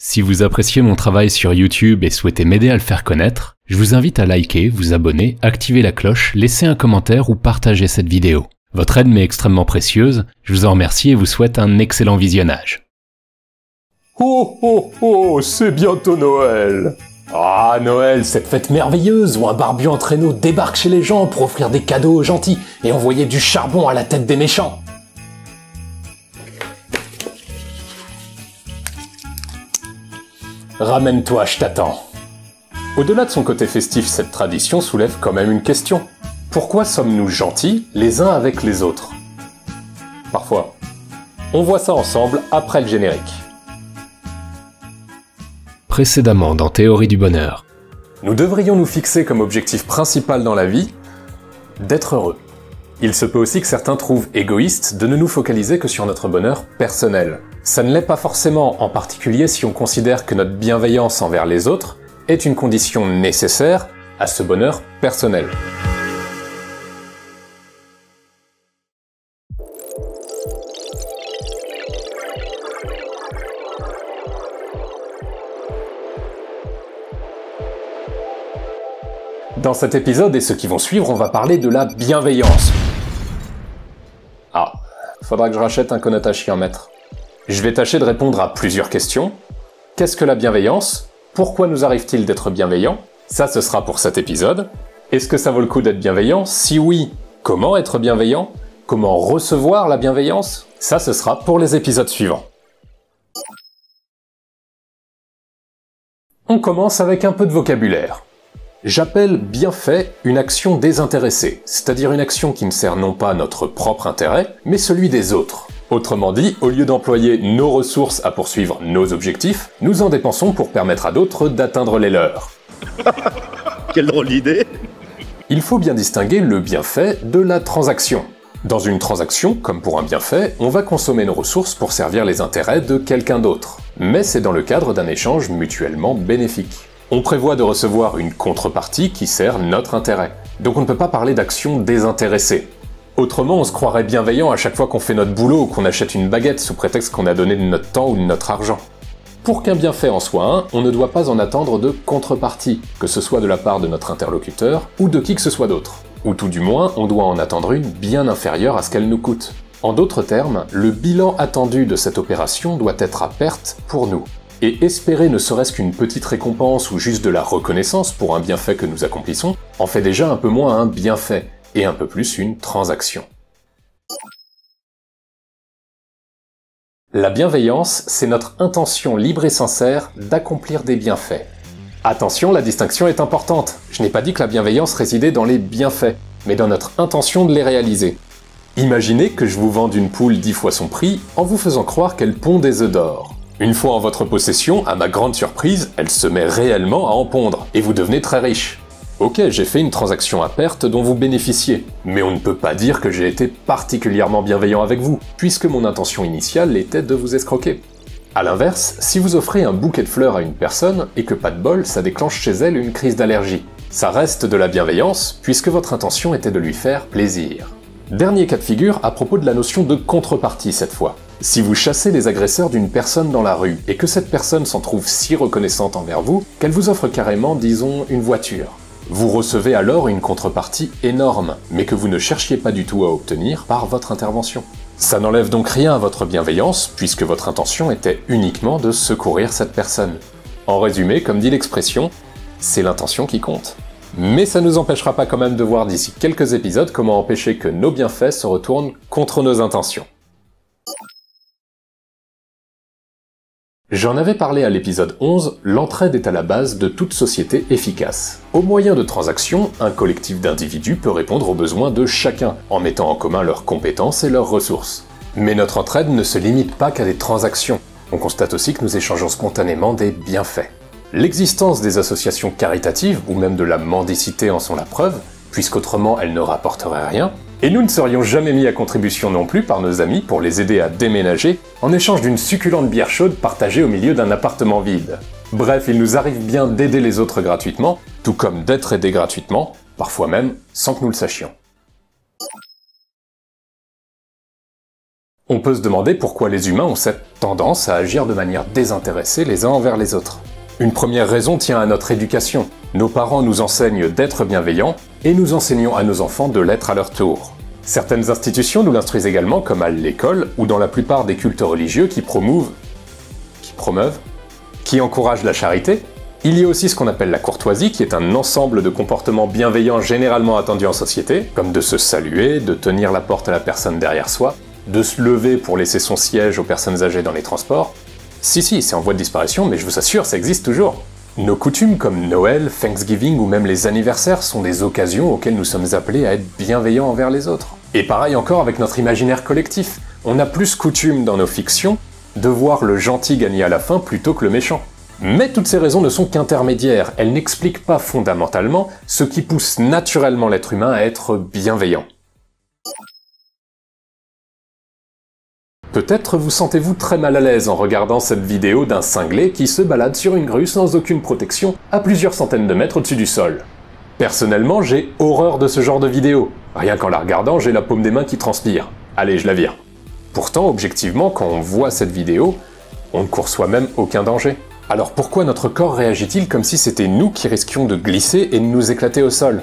Si vous appréciez mon travail sur YouTube et souhaitez m'aider à le faire connaître, je vous invite à liker, vous abonner, activer la cloche, laisser un commentaire ou partager cette vidéo. Votre aide m'est extrêmement précieuse, je vous en remercie et vous souhaite un excellent visionnage. Oh oh oh, c'est bientôt Noël! Ah, Noël, cette fête merveilleuse où un barbu en traîneau débarque chez les gens pour offrir des cadeaux aux gentils et envoyer du charbon à la tête des méchants. Ramène-toi, je t'attends. Au-delà de son côté festif, cette tradition soulève quand même une question. Pourquoi sommes-nous gentils les uns avec les autres? Parfois. On voit ça ensemble après le générique. Précédemment dans Théorie du bonheur. Nous devrions nous fixer comme objectif principal dans la vie d'être heureux. Il se peut aussi que certains trouvent égoïste de ne nous focaliser que sur notre bonheur personnel. Ça ne l'est pas forcément, en particulier si on considère que notre bienveillance envers les autres est une condition nécessaire à ce bonheur personnel. Dans cet épisode et ceux qui vont suivre, on va parler de la bienveillance. Ah, faudra que je rachète un connotation-mètre. Je vais tâcher de répondre à plusieurs questions. Qu'est-ce que la bienveillance? Pourquoi nous arrive-t-il d'être bienveillant? Ça, ce sera pour cet épisode. Est-ce que ça vaut le coup d'être bienveillant? Si oui, comment être bienveillant? Comment recevoir la bienveillance? Ça, ce sera pour les épisodes suivants. On commence avec un peu de vocabulaire. J'appelle bienfait une action désintéressée, c'est-à-dire une action qui ne sert non pas notre propre intérêt, mais celui des autres. Autrement dit, au lieu d'employer nos ressources à poursuivre nos objectifs, nous en dépensons pour permettre à d'autres d'atteindre les leurs. Quelle drôle d'idée! Il faut bien distinguer le bienfait de la transaction. Dans une transaction, comme pour un bienfait, on va consommer nos ressources pour servir les intérêts de quelqu'un d'autre. Mais c'est dans le cadre d'un échange mutuellement bénéfique. On prévoit de recevoir une contrepartie qui sert notre intérêt. Donc on ne peut pas parler d'action désintéressée. Autrement, on se croirait bienveillant à chaque fois qu'on fait notre boulot ou qu'on achète une baguette sous prétexte qu'on a donné de notre temps ou de notre argent. Pour qu'un bienfait en soit un, on ne doit pas en attendre de contrepartie, que ce soit de la part de notre interlocuteur ou de qui que ce soit d'autre. Ou tout du moins, on doit en attendre une bien inférieure à ce qu'elle nous coûte. En d'autres termes, le bilan attendu de cette opération doit être à perte pour nous. Et espérer ne serait-ce qu'une petite récompense ou juste de la reconnaissance pour un bienfait que nous accomplissons, en fait déjà un peu moins un bienfait, et un peu plus une transaction. La bienveillance, c'est notre intention libre et sincère d'accomplir des bienfaits. Attention, la distinction est importante. Je n'ai pas dit que la bienveillance résidait dans les bienfaits, mais dans notre intention de les réaliser. Imaginez que je vous vende une poule 10 fois son prix en vous faisant croire qu'elle pond des œufs d'or. Une fois en votre possession, à ma grande surprise, elle se met réellement à en pondre, et vous devenez très riche. Ok, j'ai fait une transaction à perte dont vous bénéficiez, mais on ne peut pas dire que j'ai été particulièrement bienveillant avec vous, puisque mon intention initiale était de vous escroquer. A l'inverse, si vous offrez un bouquet de fleurs à une personne, et que pas de bol, ça déclenche chez elle une crise d'allergie. Ça reste de la bienveillance, puisque votre intention était de lui faire plaisir. Dernier cas de figure à propos de la notion de contrepartie cette fois. Si vous chassez les agresseurs d'une personne dans la rue, et que cette personne s'en trouve si reconnaissante envers vous, qu'elle vous offre carrément, disons, une voiture. Vous recevez alors une contrepartie énorme, mais que vous ne cherchiez pas du tout à obtenir par votre intervention. Ça n'enlève donc rien à votre bienveillance, puisque votre intention était uniquement de secourir cette personne. En résumé, comme dit l'expression, c'est l'intention qui compte. Mais ça nous empêchera pas quand même de voir d'ici quelques épisodes comment empêcher que nos bienfaits se retournent contre nos intentions. J'en avais parlé à l'épisode 11, l'entraide est à la base de toute société efficace. Au moyen de transactions, un collectif d'individus peut répondre aux besoins de chacun, en mettant en commun leurs compétences et leurs ressources. Mais notre entraide ne se limite pas qu'à des transactions. On constate aussi que nous échangeons spontanément des bienfaits. L'existence des associations caritatives, ou même de la mendicité en sont la preuve, puisqu'autrement elles ne rapporteraient rien, et nous ne serions jamais mis à contribution non plus par nos amis pour les aider à déménager, en échange d'une succulente bière chaude partagée au milieu d'un appartement vide. Bref, il nous arrive bien d'aider les autres gratuitement, tout comme d'être aidés gratuitement, parfois même sans que nous le sachions. On peut se demander pourquoi les humains ont cette tendance à agir de manière désintéressée les uns envers les autres. Une première raison tient à notre éducation. Nos parents nous enseignent d'être bienveillants et nous enseignons à nos enfants de l'être à leur tour. Certaines institutions nous l'instruisent également, comme à l'école ou dans la plupart des cultes religieux qui encouragent la charité. Il y a aussi ce qu'on appelle la courtoisie, qui est un ensemble de comportements bienveillants généralement attendus en société, comme de se saluer, de tenir la porte à la personne derrière soi, de se lever pour laisser son siège aux personnes âgées dans les transports. Si, c'est en voie de disparition, mais je vous assure, ça existe toujours. Nos coutumes comme Noël, Thanksgiving ou même les anniversaires sont des occasions auxquelles nous sommes appelés à être bienveillants envers les autres. Et pareil encore avec notre imaginaire collectif. On a plus coutume dans nos fictions de voir le gentil gagner à la fin plutôt que le méchant. Mais toutes ces raisons ne sont qu'intermédiaires, elles n'expliquent pas fondamentalement ce qui pousse naturellement l'être humain à être bienveillant. Peut-être vous sentez-vous très mal à l'aise en regardant cette vidéo d'un cinglé qui se balade sur une grue sans aucune protection à plusieurs centaines de mètres au-dessus du sol. Personnellement, j'ai horreur de ce genre de vidéo. Rien qu'en la regardant, j'ai la paume des mains qui transpire. Allez, je la vire. Pourtant, objectivement, quand on voit cette vidéo, on ne court soi-même aucun danger. Alors pourquoi notre corps réagit-il comme si c'était nous qui risquions de glisser et de nous éclater au sol?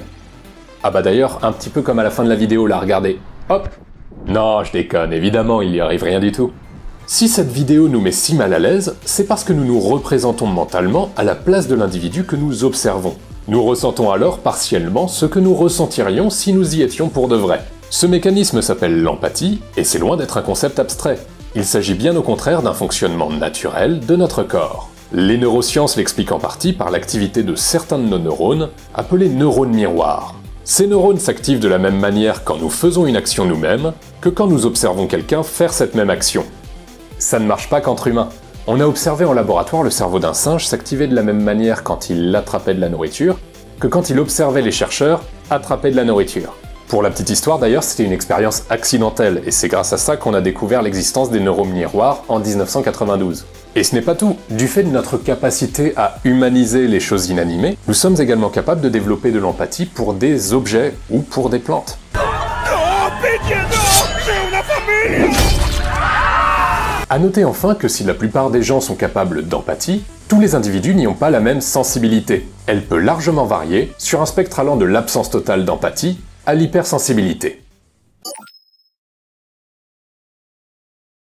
Ah bah d'ailleurs, un petit peu comme à la fin de la vidéo, là, regardez. Hop! Non, je déconne, évidemment, il n'y arrive rien du tout. Si cette vidéo nous met si mal à l'aise, c'est parce que nous nous représentons mentalement à la place de l'individu que nous observons. Nous ressentons alors partiellement ce que nous ressentirions si nous y étions pour de vrai. Ce mécanisme s'appelle l'empathie, et c'est loin d'être un concept abstrait. Il s'agit bien au contraire d'un fonctionnement naturel de notre corps. Les neurosciences l'expliquent en partie par l'activité de certains de nos neurones, appelés neurones miroirs. Ces neurones s'activent de la même manière quand nous faisons une action nous-mêmes que quand nous observons quelqu'un faire cette même action. Ça ne marche pas qu'entre humains. On a observé en laboratoire le cerveau d'un singe s'activer de la même manière quand il attrapait de la nourriture que quand il observait les chercheurs attraper de la nourriture. Pour la petite histoire d'ailleurs, c'était une expérience accidentelle, et c'est grâce à ça qu'on a découvert l'existence des neurones miroirs en 1992. Et ce n'est pas tout. Du fait de notre capacité à humaniser les choses inanimées, nous sommes également capables de développer de l'empathie pour des objets ou pour des plantes. Oh, pitié, non, j'ai une famille. À noter enfin que si la plupart des gens sont capables d'empathie, tous les individus n'y ont pas la même sensibilité. Elle peut largement varier, sur un spectre allant de l'absence totale d'empathie à l'hypersensibilité.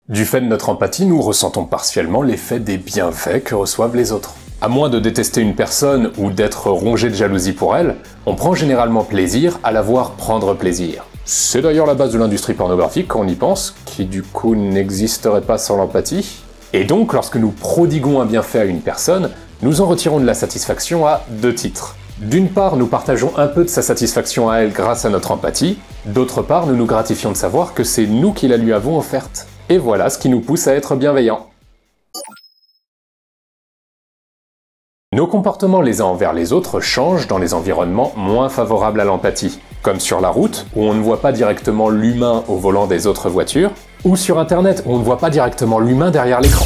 Du fait de notre empathie, nous ressentons partiellement l'effet des bienfaits que reçoivent les autres. À moins de détester une personne ou d'être rongé de jalousie pour elle, on prend généralement plaisir à la voir prendre plaisir. C'est d'ailleurs la base de l'industrie pornographique quand on y pense, qui du coup n'existerait pas sans l'empathie. Et donc, lorsque nous prodiguons un bienfait à une personne, nous en retirons de la satisfaction à deux titres. D'une part, nous partageons un peu de sa satisfaction à elle grâce à notre empathie, d'autre part, nous nous gratifions de savoir que c'est nous qui la lui avons offerte. Et voilà ce qui nous pousse à être bienveillants. Nos comportements les uns envers les autres changent dans les environnements moins favorables à l'empathie, comme sur la route, où on ne voit pas directement l'humain au volant des autres voitures, ou sur Internet, où on ne voit pas directement l'humain derrière l'écran.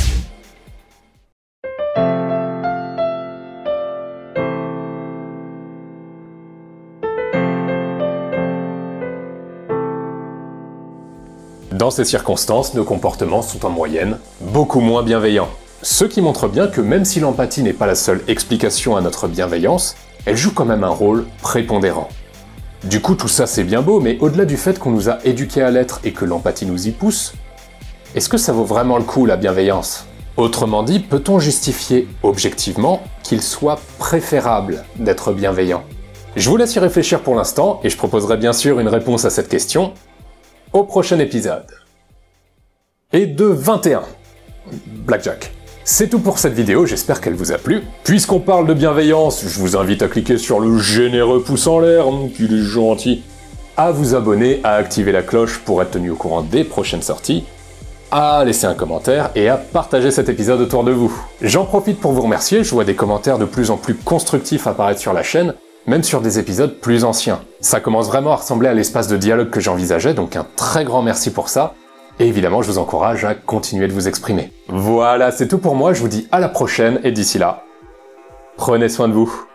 Dans ces circonstances, nos comportements sont en moyenne beaucoup moins bienveillants. Ce qui montre bien que même si l'empathie n'est pas la seule explication à notre bienveillance, elle joue quand même un rôle prépondérant. Du coup, tout ça c'est bien beau, mais au-delà du fait qu'on nous a éduqués à l'être et que l'empathie nous y pousse, est-ce que ça vaut vraiment le coup la bienveillance? Autrement dit, peut-on justifier objectivement qu'il soit préférable d'être bienveillant? Je vous laisse y réfléchir pour l'instant, et je proposerai bien sûr une réponse à cette question au prochain épisode. Et de 21. Blackjack. C'est tout pour cette vidéo, j'espère qu'elle vous a plu. Puisqu'on parle de bienveillance, je vous invite à cliquer sur le généreux pouce en l'air, qu'il est gentil, à vous abonner, à activer la cloche pour être tenu au courant des prochaines sorties, à laisser un commentaire et à partager cet épisode autour de vous. J'en profite pour vous remercier, je vois des commentaires de plus en plus constructifs apparaître sur la chaîne, même sur des épisodes plus anciens. Ça commence vraiment à ressembler à l'espace de dialogue que j'envisageais, donc un très grand merci pour ça. Et évidemment, je vous encourage à continuer de vous exprimer. Voilà, c'est tout pour moi, je vous dis à la prochaine, et d'ici là, prenez soin de vous.